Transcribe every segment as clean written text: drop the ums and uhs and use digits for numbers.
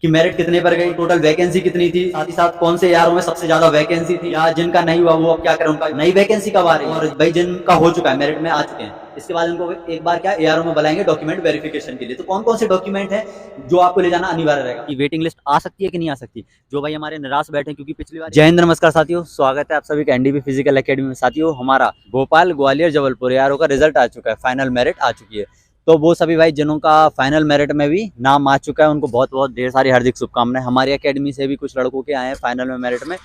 कि मेरिट कितने पर गई, टोटल वैकेंसी कितनी थी, साथ ही साथ कौन से यारों में सबसे ज्यादा वैकेंसी थी, या जिनका नहीं हुआ वो अब क्या करें, उनका नई वैकेंसी कब आ रही है, और भाई जिनका हो चुका है मेरिट में आ चुके हैं, इसके बाद इनको एक बार क्या एआरओ में बुलाएंगे डॉक्यूमेंट वेरिफिकेशन के लिए। तो कौन कौन से डॉक्यूमेंट है जो आपको ले जाना अनिवार्य रहेगा, कि वेटिंग लिस्ट आ सकती है कि नहीं आ सकती, जो भाई हमारे निराश बैठे क्योंकि पिछली बार। जय हिंद, नमस्कार साथियों, स्वागत है आप सभी का एनडीपी फिजिकल एकेडमी में। साथियों, हमारा भोपाल, ग्वालियर, जबलपुर एआरओ का रिजल्ट आ चुका है, फाइनल मेरिट आ चुकी है। तो वो सभी भाई जिनों का फाइनल मेरिट में भी नाम आ चुका है, उनको बहुत बहुत ढेर सारी हार्दिक शुभकामनाएं। हमारी एकेडमी से भी कुछ लड़कों के आए हैं फाइनल में मेरिट में,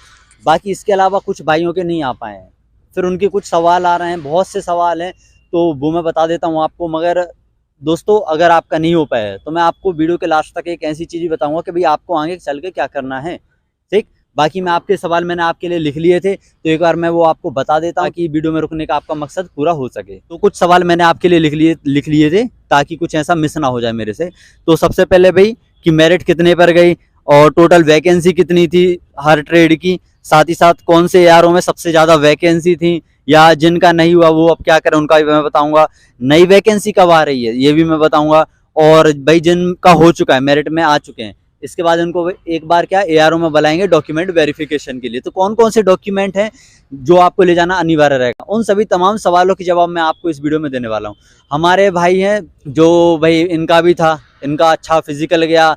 बाकी इसके अलावा कुछ भाइयों के नहीं आ पाए हैं। फिर उनके कुछ सवाल आ रहे हैं, बहुत से सवाल हैं, तो वो मैं बता देता हूँ आपको। मगर दोस्तों, अगर आपका नहीं हो पाया है तो मैं आपको वीडियो के लास्ट तक एक ऐसी चीज़ बताऊँगा कि भाई आपको आगे चल के क्या करना है, ठीक। बाकी मैं आपके सवाल मैंने आपके लिए लिख लिए थे, तो एक बार मैं वो आपको बता देता हूँ कि वीडियो में रुकने का आपका मकसद पूरा हो सके। तो कुछ सवाल मैंने आपके लिए लिख लिए थे ताकि कुछ ऐसा मिस ना हो जाए मेरे से। तो सबसे पहले भाई कि मेरिट कितने पर गई और टोटल वैकेंसी कितनी थी हर ट्रेड की, साथ ही साथ कौन से एआरओ में सबसे ज़्यादा वैकेंसी थी, या जिनका नहीं हुआ वो अब क्या करें, उनका भी मैं बताऊँगा। नई वैकेंसी कब आ रही है ये भी मैं बताऊँगा, और भाई जिनका हो चुका है मेरिट में आ चुके हैं, इसके बाद इनको एक बार क्या एआरओ में बुलाएंगे डॉक्यूमेंट वेरिफिकेशन के लिए। तो कौन कौन से डॉक्यूमेंट हैं जो आपको ले जाना अनिवार्य रहेगा, उन सभी तमाम सवालों के जवाब मैं आपको इस वीडियो में देने वाला हूं। हमारे भाई हैं जो भाई इनका भी था, इनका अच्छा फिजिकल गया,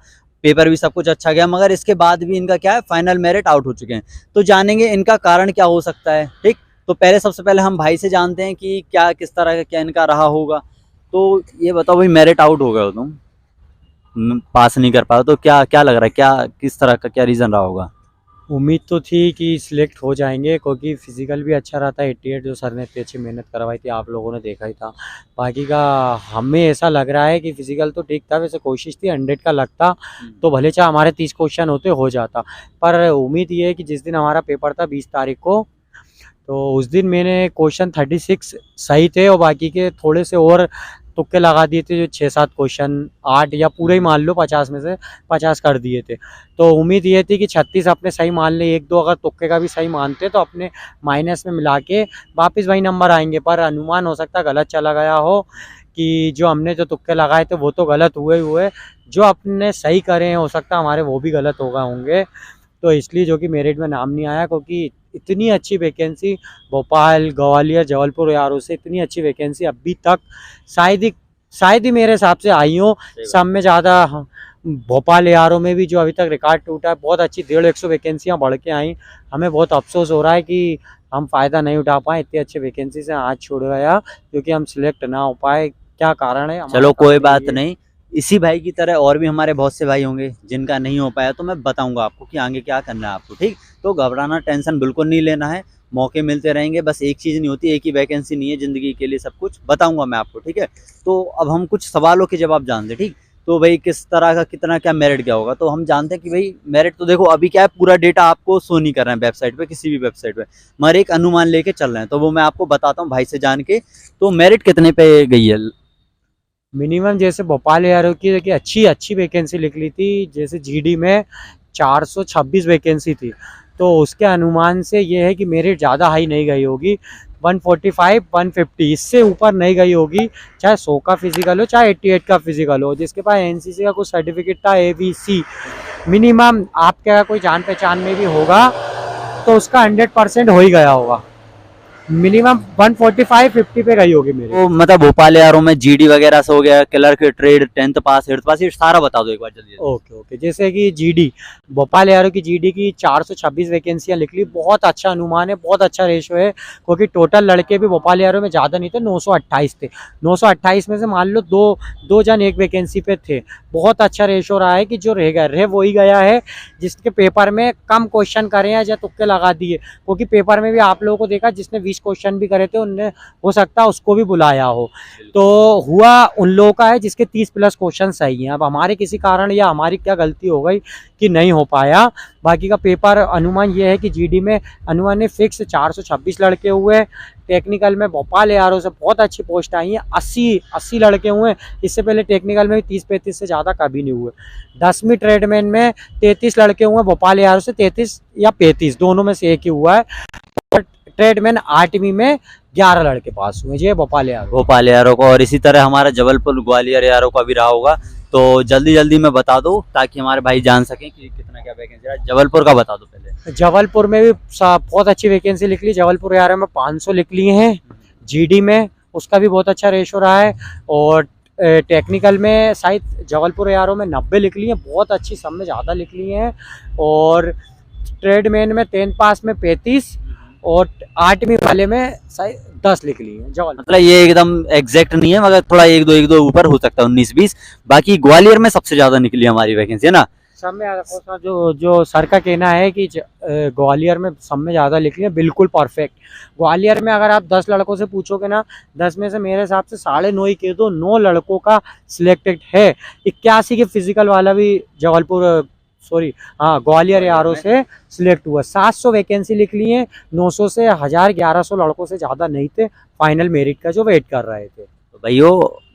पेपर भी सब कुछ अच्छा गया, मगर इसके बाद भी इनका क्या है फाइनल मेरिट आउट हो चुके हैं। तो जानेंगे इनका कारण क्या हो सकता है, ठीक। तो पहले सबसे पहले हम भाई से जानते हैं कि क्या किस तरह का क्या इनका रहा होगा। तो ये बताओ भाई, मेरिट आउट हो गए हो तुम, पास नहीं कर पाया, तो क्या क्या लग रहा है, क्या किस तरह का क्या रीज़न रहा होगा? उम्मीद तो थी कि सिलेक्ट हो जाएंगे, क्योंकि फिजिकल भी अच्छा रहा था। 88 जो सर ने इतनी अच्छी मेहनत करवाई थी, आप लोगों ने देखा ही था। बाकी का हमें ऐसा लग रहा है कि फिजिकल तो ठीक था, वैसे कोशिश थी 100 का लगता तो भले चाहे हमारे 30 क्वेश्चन होते हो जाता। पर उम्मीद ये है कि जिस दिन हमारा पेपर था 20 तारीख को, तो उस दिन मैंने क्वेश्चन 36 सही थे और बाकी के थोड़े से और तुक्के लगा दिए थे, जो 6-7 क्वेश्चन 8 या पूरे ही मान लो 50 में से 50 कर दिए थे। तो उम्मीद ये थी कि 36 अपने सही मान ले, 1-2 अगर तुक्के का भी सही मानते तो अपने माइनस में मिला के वापस वही नंबर आएंगे। पर अनुमान हो सकता गलत चला गया हो, कि जो हमने जो तुक्के लगाए थे वो तो गलत हुए, जो अपने सही करे हैं हो सकता हमारे वो भी गलत हो गए होंगे। तो इसलिए जो कि मेरिट में नाम नहीं आया, क्योंकि इतनी अच्छी वैकेंसी भोपाल, ग्वालियर, जबलपुर एआरओ से इतनी अच्छी वैकेंसी अभी तक शायद ही मेरे हिसाब से आई हो। सब में ज़्यादा भोपाल एआरओ में भी जो अभी तक रिकॉर्ड टूटा है, बहुत अच्छी 150 वैकेंसियाँ बढ़ के आई। हमें बहुत अफसोस हो रहा है कि हम फ़ायदा नहीं उठा पाए, इतनी अच्छी वैकेंसी से हाथ छोड़ गया क्योंकि हम सिलेक्ट ना हो पाए। क्या कारण है? चलो कोई बात नहीं, इसी भाई की तरह और भी हमारे बहुत से भाई होंगे जिनका नहीं हो पाया, तो मैं बताऊंगा आपको कि आगे क्या करना है आपको, ठीक। तो घबराना, टेंशन बिल्कुल नहीं लेना है, मौके मिलते रहेंगे। बस एक चीज़ नहीं होती, एक ही वैकेंसी नहीं है ज़िंदगी के लिए, सब कुछ बताऊंगा मैं आपको, ठीक है। तो अब हम कुछ सवालों के जवाब जानते, ठीक। तो भाई किस तरह का कितना क्या मेरिट क्या होगा, तो हम जानते हैं कि भाई मेरिट तो देखो अभी क्या है, पूरा डेटा आपको शो नहीं कर रहे हैं वेबसाइट पे, किसी भी वेबसाइट पे, मगर एक अनुमान लेके चल रहे हैं, तो वो मैं आपको बताता हूँ भाई से जान के। तो मेरिट कितने पे गई है? मिनिमम जैसे भोपाल एआरओ की देखिए अच्छी वैकेंसी लिख ली थी, जैसे जीडी में 426 वैकेंसी थी, तो उसके अनुमान से ये है कि मेरिट ज़्यादा हाई नहीं गई होगी। 145 150 इससे ऊपर नहीं गई होगी, चाहे 100 का फिजिकल हो चाहे 88 का फिजिकल हो। जिसके पास एनसीसी का कुछ सर्टिफिकेट था ABC मिनिमम, आपके कोई जान पहचान में भी होगा तो उसका 100% हो ही गया होगा। मिनिमम 145-50 पे गई होगी मेरी। तो मतलब भोपाल यारों में जीडी वगैरह से हो गया, क्लर्क, ट्रेड, 10th पास, 8th पास, ये सारा बता दो एक बार जल्दी। ओके, जैसे कि जीडी भोपाल एआरओ की जीडी की 426 वैकेंसियां निकली, बहुत अच्छा अनुमान है, बहुत अच्छा रेशो है, क्योंकि टोटल लड़के भी भोपाल एआरओ में ज़्यादा नहीं थे, 928 थे। 928 में से मान लो दो जन एक वैकेंसी पे थे। बहुत अच्छा रेशो रहा है कि जो रह वही गया है जिसके पेपर में कम क्वेश्चन करे हैं या तुक्के लगा दिए, क्योंकि पेपर में भी आप लोगों को देखा जिसने 20 क्वेश्चन भी करे थे, उनने हो सकता है उसको भी बुलाया हो। तो हुआ उन लोगों का है जिसके 30+ क्वेश्चन सही हैं। अब हमारे किसी कारण या हमारी क्या गलती हो गई कि नहीं हो पाया। बाकी का पेपर अनुमान ये है कि जीडी में अनुमान ने फिक्स 426 लड़के हुए। टेक्निकल में भोपाल एआरओ से बहुत अच्छी पोस्ट आई हैं, 80 लड़के हुए। इससे पहले टेक्निकल में 30-35 से ज़्यादा कभी नहीं हुए। 10वीं ट्रेडमैन में 33 लड़के हुए, भोपाल एआरओ से 33 या 35 दोनों में से एक ही हुआ है। ट्रेडमैन 8वीं में 11 लड़के पास हुए, ये भोपाल एआरओ का, और इसी तरह हमारा जबलपुर ग्वालियर एआरओ का भी रहा होगा। तो जल्दी जल्दी में बता दो ताकि हमारे भाई जान सकें कि कितना क्या वैकेंसी है। जबलपुर का बता दो पहले। जबलपुर में भी बहुत अच्छी वैकेंसी निकली। जबलपुर यार में 500 निकली हैं। जीडी में उसका भी बहुत अच्छा रेशो रहा है। और टेक्निकल में शायद जबलपुर यारों में 90 निकली हैं, बहुत अच्छी, सब में ज़्यादा निकली हैं। और ट्रेडमैन में 10 पास में 35 और 8वीं वाले में शायद 10 निकली हैं जबलपुर। मतलब ये एकदम एग्जैक्ट नहीं है, मगर थोड़ा एक दो ऊपर हो सकता है, 19-20। बाकी ग्वालियर में सबसे ज्यादा निकली हमारी वैकेंसी, है ना? सब में जो सर का कहना है कि ग्वालियर में सब में ज़्यादा निकली है, बिल्कुल परफेक्ट। ग्वालियर में अगर आप 10 लड़कों से पूछोगे ना, 10 में से मेरे हिसाब से 9.5 ही कह दो, 9 लड़कों का सिलेक्टेड है। 81 के फिजिकल वाला भी ग्वालियर यारों से सिलेक्ट हुआ। 700 वैकेंसी निकली है, 900 से 1100 लड़कों से ज़्यादा नहीं थे फाइनल मेरिट का जो वेट कर रहे थे। तो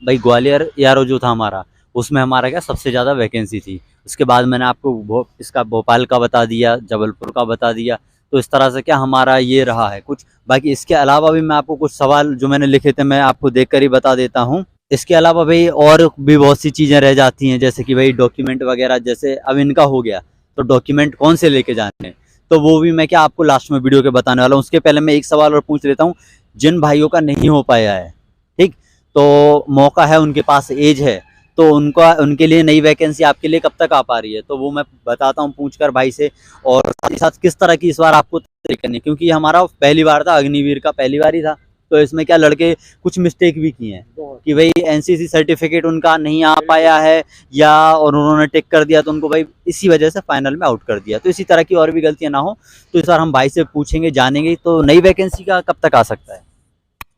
भाई ग्वालियर यारो जो था हमारा, उसमें हमारा क्या सबसे ज़्यादा वैकेंसी थी। उसके बाद मैंने आपको इसका भोपाल का बता दिया, जबलपुर का बता दिया। तो इस तरह से क्या हमारा ये रहा है कुछ। बाकी इसके अलावा भी मैं आपको कुछ सवाल जो मैंने लिखे थे मैं आपको देखकर ही बता देता हूँ। इसके अलावा भाई और भी बहुत सी चीज़ें रह जाती हैं, जैसे कि भाई डॉक्यूमेंट वगैरह। जैसे अब इनका हो गया तो डॉक्यूमेंट कौन से लेके जाने हैं, तो वो भी मैं क्या आपको लास्ट में वीडियो के बताने वाला हूँ। उसके पहले मैं एक सवाल और पूछ लेता हूँ। जिन भाइयों का नहीं हो पाया है, ठीक, तो मौका है, उनके पास एज है, तो उनके लिए नई वैकेंसी आपके लिए कब तक आ पा रही है, तो वो मैं बताता हूँ पूछकर भाई से। और साथ ही साथ किस तरह की इस बार आपको तैयारी करनी है, क्योंकि ये हमारा पहली बार था, अग्निवीर का पहली बार ही था। तो इसमें क्या लड़के कुछ मिस्टेक भी किए हैं कि भाई एनसीसी सर्टिफिकेट उनका नहीं आ पाया है, या और उन्होंने टिक कर दिया तो उनको भाई इसी वजह से फाइनल में आउट कर दिया। तो इसी तरह की और भी गलतियां ना हो, तो इस बार हम भाई से पूछेंगे, जानेंगे। तो नई वैकेंसी का कब तक आ सकता है?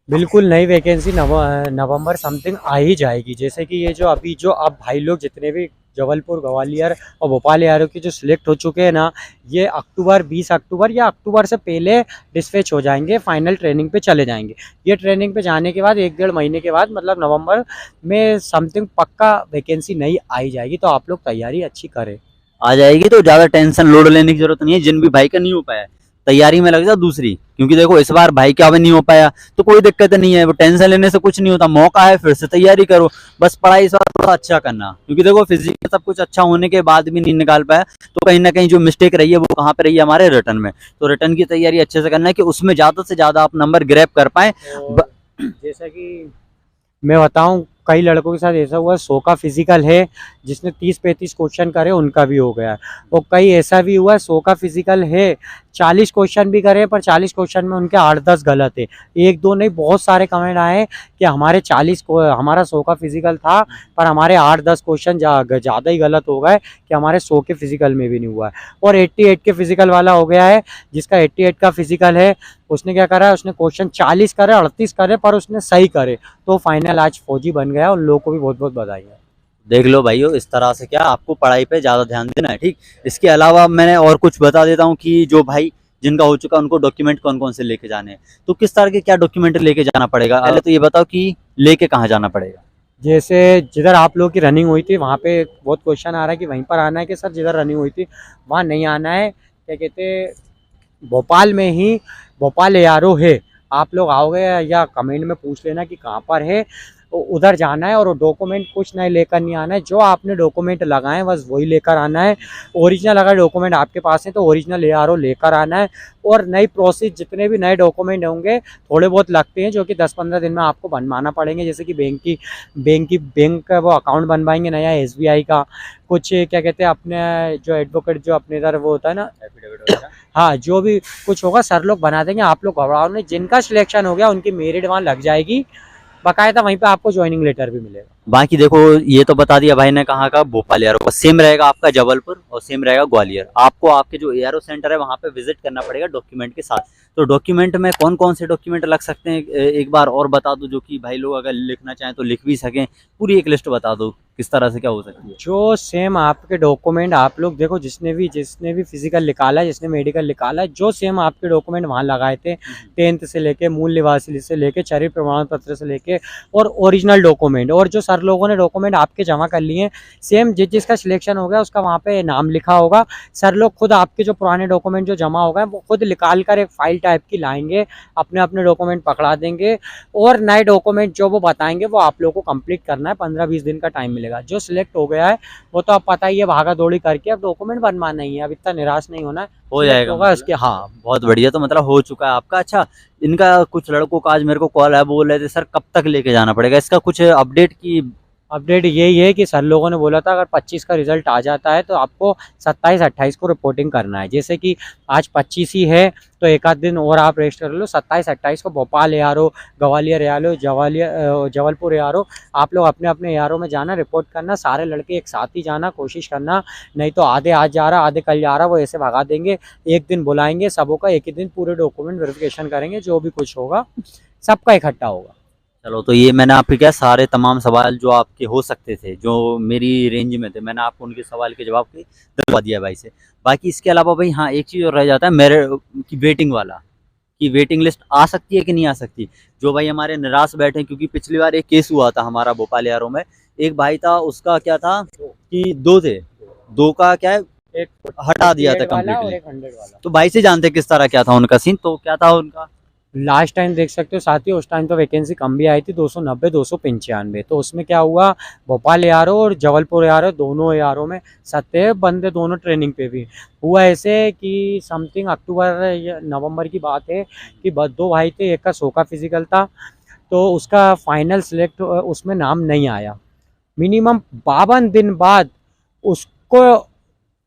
बिल्कुल नई वैकेंसी नवंबर समथिंग आ ही जाएगी। जैसे कि ये जो अभी जो अब भाई लोग जितने भी जबलपुर, ग्वालियर और भोपाल यारों के जो सिलेक्ट हो चुके हैं ना, ये 20 अक्टूबर या अक्टूबर से पहले डिस्पैच हो जाएंगे, फाइनल ट्रेनिंग पे चले जाएंगे। ये ट्रेनिंग पे जाने के बाद 1-1.5 महीने के बाद मतलब नवंबर में समथिंग पक्का वैकेंसी नई आई जाएगी। तो आप लोग तैयारी अच्छी करें। आ जाएगी तो ज़्यादा टेंशन लोड लेने की जरूरत नहीं है। जिन भी भाई का नहीं हो पाया तैयारी में लग जाओ दूसरी, क्योंकि देखो इस बार भाई का भी नहीं हो पाया तो कोई दिक्कत नहीं है। वो टेंशन लेने से कुछ नहीं होता, मौका है, फिर से तैयारी करो। बस पढ़ाई इस बार थोड़ा अच्छा करना, क्योंकि देखो फिजिक्स सब कुछ अच्छा होने के बाद भी नहीं निकाल पाया, तो कहीं ना कहीं जो मिस्टेक रही है वो कहाँ पे रही है, हमारे रिटर्न में। तो रिटर्न की तैयारी अच्छे से करना है कि उसमें ज़्यादा से ज़्यादा आप नंबर ग्रैब कर पाए। जैसा कि मैं बताऊं, कई लड़कों के साथ ऐसा हुआ, 100 का फिजिकल है, जिसने 30-35 क्वेश्चन करे उनका भी हो गया। और कई ऐसा भी हुआ 100 का फिजिकल है, 40 क्वेश्चन भी करे, पर 40 क्वेश्चन में उनके 8-10 गलत है। 1-2 नहीं, बहुत सारे कमेंट आए कि हमारा 100 का फिजिकल था पर हमारे 8-10 क्वेश्चन ज़्यादा ही गलत हो गए कि हमारे 100 के फिजिकल में भी नहीं हुआ है। और 88 के फिजिकल वाला हो गया है, जिसका 88 का फिजिकल है, उसने क्या करा है, उसने क्वेश्चन 40 करे, 38 करे, पर उसने सही करे, तो फाइनल आज फौजी बन गया। उन लोगों को भी बहुत बहुत बधाई है। देख लो भाइयों, इस तरह से क्या आपको पढ़ाई पे ज़्यादा ध्यान देना है, ठीक। इसके अलावा मैंने और कुछ बता देता हूँ कि जो भाई जिनका हो चुका उनको डॉक्यूमेंट कौन कौन से लेके जाने हैं। तो किस तरह के क्या डॉक्यूमेंट लेके जाना पड़ेगा, पहले तो ये बताओ कि लेके कहाँ जाना पड़ेगा। जैसे जिधर आप लोगों की रनिंग हुई थी वहाँ पे बहुत क्वेश्चन आ रहा है कि वहीं पर आना है कि सर जिधर रनिंग हुई थी वहाँ नहीं आना है, क्या कहते भोपाल में ही भोपाल एआरओ है, आप लोग आओगे या कमेंट में पूछ लेना कि कहाँ पर है, उधर जाना है। और डॉक्यूमेंट कुछ नहीं लेकर नहीं आना है, जो आपने डॉक्यूमेंट लगाए बस वही लेकर आना है। ओरिजिनल अगर डॉक्यूमेंट आपके पास है तो ओरिजिनल एआरओ लेकर आना है। और नई प्रोसेस जितने भी नए डॉक्यूमेंट होंगे थोड़े बहुत लगते हैं, जो कि 10-15 दिन में आपको बनवाना पड़ेंगे। जैसे कि बैंक का वो अकाउंट बनवाएंगे नया SBI का, कुछ क्या कहते हैं अपने जो एडवोकेट जो अपने इधर वो होता है ना, हाँ, जो भी कुछ होगा सर लोग बना देंगे, आप लोग घबराओ नहीं। जिनका सिलेक्शन हो गया उनकी मेरिट वहाँ लग जाएगी, बकायदा वहीं पे आपको ज्वाइनिंग लेटर भी मिलेगा। बाकी देखो ये तो बता दिया भाई ने कहाँ का, भोपाल एआरओ का। सेम रहेगा आपका जबलपुर और सेम रहेगा ग्वालियर। आपको आपके जो एआरओ सेंटर है वहाँ पे विजिट करना पड़ेगा डॉक्यूमेंट के साथ। तो डॉक्यूमेंट में कौन कौन से डॉक्यूमेंट लग सकते हैं एक बार और बता दो, जो कि भाई लोग अगर लिखना चाहें तो लिख भी सकें। पूरी एक लिस्ट बता दो किस तरह से क्या हो सकती है। जो सेम आपके डॉक्यूमेंट आप लोग देखो, जिसने भी फिजिकल निकाला है, जिसने मेडिकल निकाला है, जो सेम आपके डॉक्यूमेंट वहाँ लगाए थे, 10th से लेके मूल निवासी से लेके चरित्र प्रमाण पत्र से लेके और ओरिजिनल डॉक्यूमेंट, और जो सर लोगों ने डॉक्यूमेंट आपके जमा कर लिए हैं, सेम जिसका सिलेक्शन हो गया उसका वहाँ पे नाम लिखा होगा। सर लोग खुद आपके जो पुराने डॉक्यूमेंट जो जमा हो गए वो खुद निकाल कर एक फाइल टाइप की लाएंगे, अपने अपने डॉक्यूमेंट पकड़ा देंगे, और नए डॉक्यूमेंट जो वो बताएंगे वो आप लोगों को कंप्लीट करना है। 15-20 दिन का टाइम मिलेगा। मिलेगा। जो सिलेक्ट हो गया है वो तो अब पता ही है, भागा दौड़ी करके अब डॉक्यूमेंट बनवाना ही है, अब इतना निराश नहीं होना है, हो select जाएगा होगा मतलब। उसके। हाँ बहुत बढ़िया, तो मतलब हो चुका है आपका। अच्छा, इनका कुछ लड़कों का आज मेरे को कॉल है, बोल रहे थे सर कब तक लेके जाना पड़ेगा, इसका कुछ अपडेट की? अपडेट यही है कि सर लोगों ने बोला था अगर 25 का रिजल्ट आ जाता है तो आपको 27-28 को रिपोर्टिंग करना है। जैसे कि आज 25 ही है तो एक आध दिन और आप रेस्ट कर लो, 27-28 को Bhopal ARO, Gwalior ARO, Jabalpur ARO, आप लोग अपने अपने ARO में जाना, रिपोर्ट करना, सारे लड़के एक साथ ही जाना, कोशिश करना। नहीं तो आधे आज जा रहा, आधे कल जा रहा, वो ऐसे भगा देंगे। एक दिन बुलाएंगे सबों का, एक ही दिन पूरे डॉक्यूमेंट वेरिफिकेशन करेंगे, जो भी कुछ होगा सबका इकट्ठा होगा। चलो, तो ये मैंने आपके क्या सारे तमाम सवाल जो आपके हो सकते थे, जो मेरी रेंज में थे, मैंने आपको उनके सवाल के जवाब दिलवा दिया भाई से। बाकी इसके अलावा भाई हाँ, एक चीज़ और रह जाता है मेरे की वेटिंग वाला, कि वेटिंग लिस्ट आ सकती है कि नहीं आ सकती। जो भाई हमारे निराश बैठे हैं, क्योंकि पिछली बार एक केस हुआ था हमारा भोपाल यारों में, एक भाई था उसका क्या था कि दो थे, दो का क्या है एक हटा दिया था 88 वाला और कम्प्लीटली। एक 100 वाला। तो भाई से जानते किस तरह क्या था उनका सीन, तो क्या था उनका? लास्ट टाइम देख सकते हो साथियों, उस टाइम तो वैकेंसी कम भी आई थी, 290 295। तो उसमें क्या हुआ, भोपाल ARO और जबलपुर ARO दोनों ARO में 70 बंदे दोनों ट्रेनिंग पे भी। हुआ ऐसे कि समथिंग अक्टूबर या नवंबर की बात है कि दो भाई थे, एक का 100 का फिजिकल था, तो उसका फाइनल सिलेक्ट उसमें नाम नहीं आया। मिनिमम 52 दिन बाद उसको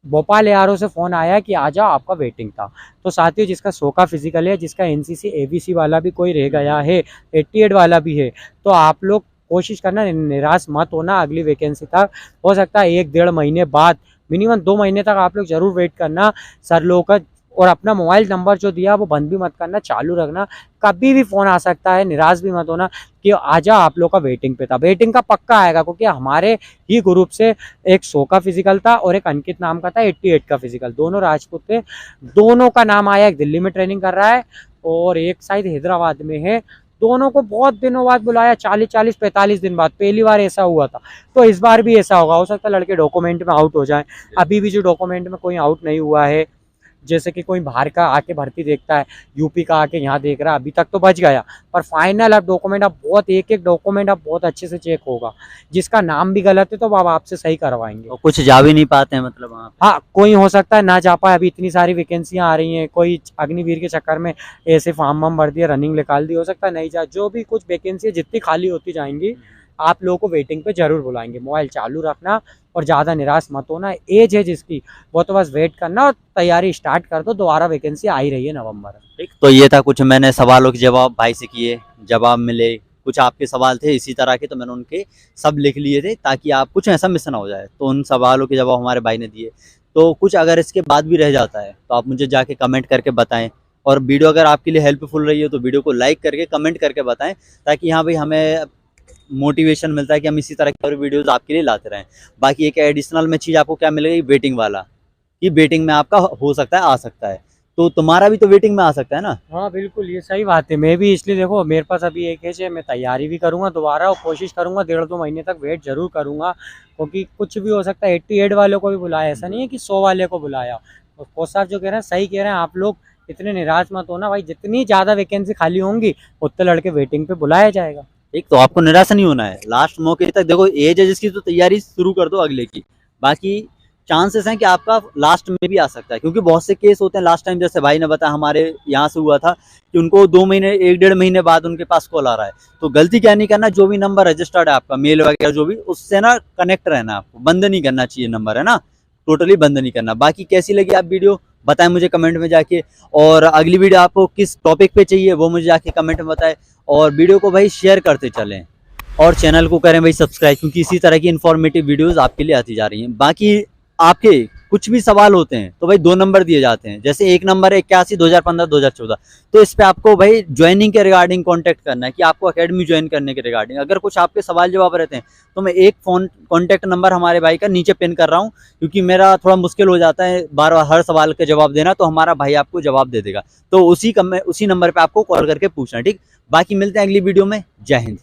भोपाल ARO से फ़ोन आया कि आ जाओ, आपका वेटिंग था। तो साथियों, जिसका 100 का फिजिकल है, जिसका NCC ABC वाला भी कोई रह गया है, 88 वाला भी है, तो आप लोग कोशिश करना, निराश मत होना। अगली वैकेंसी तक हो सकता है 1-1.5 महीने बाद, मिनिमम 2 महीने तक आप लोग ज़रूर वेट करना सर लोगों का। और अपना मोबाइल नंबर जो दिया वो बंद भी मत करना, चालू रखना, कभी भी फ़ोन आ सकता है। निराश भी मत होना कि आजा, आप लोग का वेटिंग पे था, वेटिंग का पक्का आएगा, क्योंकि हमारे ही ग्रुप से एक 100 का फिजिकल था और एक अंकित नाम का था 88 का फिजिकल, दोनों राजपूत थे। दोनों का नाम आया, एक दिल्ली में ट्रेनिंग कर रहा है और एक शायद हैदराबाद में है। दोनों को बहुत दिनों बाद बुलाया, 40-45 दिन बाद, पहली बार ऐसा हुआ था। तो इस बार भी ऐसा होगा, हो सकता है लड़के डॉक्यूमेंट में आउट हो जाएं। अभी भी जो डॉक्यूमेंट में कोई आउट नहीं हुआ है, जैसे कि कोई बाहर का आके भर्ती देखता है, यूपी का आके यहाँ देख रहा है, अभी तक तो बच गया, पर फाइनल अब डॉक्यूमेंट अब बहुत एक डॉक्यूमेंट अब बहुत अच्छे से चेक होगा। जिसका नाम भी गलत है तो वो अब आपसे सही करवाएंगे। तो कुछ जा भी नहीं पाते हैं मतलब वहाँ पे? हाँ, कोई हो सकता है ना जा पाए, अभी इतनी सारी वैकेंसियां आ रही हैं, कोई अग्निवीर के चक्कर में ऐसे फॉर्म वॉर्म भर दिया, रनिंग निकाल दी, हो सकता है नहीं जा। जो भी कुछ वैकेंसी जितनी खाली होती जाएंगी, आप लोगों को वेटिंग पे जरूर बुलाएंगे। मोबाइल चालू रखना और ज़्यादा निराश मत होना। एज है जिसकी, वो तो बस वेट करना और तैयारी स्टार्ट कर दो, दोबारा वैकेंसी आ ही रही है नवंबर में। ठीक, तो ये था कुछ मैंने सवालों के जवाब भाई से किए, जवाब मिले। कुछ आपके सवाल थे इसी तरह के, तो मैंने उनके सब लिख लिए थे ताकि आप कुछ ऐसा मिस ना हो जाए। तो उन सवालों के जवाब हमारे भाई ने दिए। तो कुछ अगर इसके बाद भी रह जाता है तो आप मुझे जाके कमेंट करके बताएं। और वीडियो अगर आपके लिए हेल्पफुल रही है तो वीडियो को लाइक करके कमेंट करके बताएं, ताकि हाँ भाई हमें मोटिवेशन मिलता है कि हम इसी तरह की और वीडियोस आपके लिए लाते रहें। बाकी एक एडिशनल में चीज़ आपको क्या मिलेगी, वेटिंग वाला, कि वेटिंग में आपका हो सकता है, आ सकता है। तो तुम्हारा भी तो वेटिंग में आ सकता है ना? हाँ बिल्कुल, ये सही बात है। मैं भी इसलिए, देखो मेरे पास अभी एक एज है, मैं तैयारी भी करूंगा दोबारा और कोशिश करूंगा 1.5-2 महीने तक वेट जरूर करूंगा, क्योंकि कुछ भी हो सकता है। 88 वालों को भी बुलाया, ऐसा नहीं है कि 100 वाले को बुलाया। और कोच साहब जो कह रहे हैं सही कह रहे हैं, आप लोग इतने निराश मत होना भाई, जितनी ज़्यादा वैकेंसी खाली होंगी उतने लड़के वेटिंग पे बुलाया जाएगा। एक तो आपको निराशा नहीं होना है, लास्ट मौके तक देखो, एज है जिसकी तो तैयारी शुरू कर दो अगले की। बाकी चांसेस हैं कि आपका लास्ट में भी आ सकता है, क्योंकि बहुत से केस होते हैं। लास्ट टाइम जैसे भाई ने बताया हमारे यहाँ से हुआ था कि उनको 2 महीने 1-1.5 महीने बाद उनके पास कॉल आ रहा है। तो गलती क्या नहीं करना, जो भी नंबर रजिस्टर्ड है आपका, मेल वगैरह जो भी, उससे ना कनेक्ट रहना, आपको बंद नहीं करना चाहिए नंबर, है ना, टोटली बंद नहीं करना। बाकी कैसी लगी आप वीडियो बताएं मुझे कमेंट में जाके, और अगली वीडियो आपको किस टॉपिक पे चाहिए वो मुझे जाके कमेंट में बताएं। और वीडियो को भाई शेयर करते चलें और चैनल को करें भाई सब्सक्राइब, क्योंकि इसी तरह की इन्फॉर्मेटिव वीडियोस आपके लिए आती जा रही हैं। बाकी आपके कुछ भी सवाल होते हैं तो भाई 2 नंबर दिए जाते हैं, जैसे एक नंबर है 81 2015 2014, तो इस पे आपको भाई ज्वाइनिंग के रिगार्डिंग कांटेक्ट करना है कि आपको एकेडमी ज्वाइन करने के रिगार्डिंग। अगर कुछ आपके सवाल जवाब रहते हैं तो मैं एक फोन कॉन्टैक्ट नंबर हमारे भाई का नीचे पिन कर रहा हूँ, क्योंकि मेरा थोड़ा मुश्किल हो जाता है बार बार हर सवाल का जवाब देना, तो हमारा भाई आपको जवाब दे देगा। तो उसी नंबर पर आपको कॉल करके पूछना, ठीक। बाकी मिलते हैं अगली वीडियो में। जय हिंद।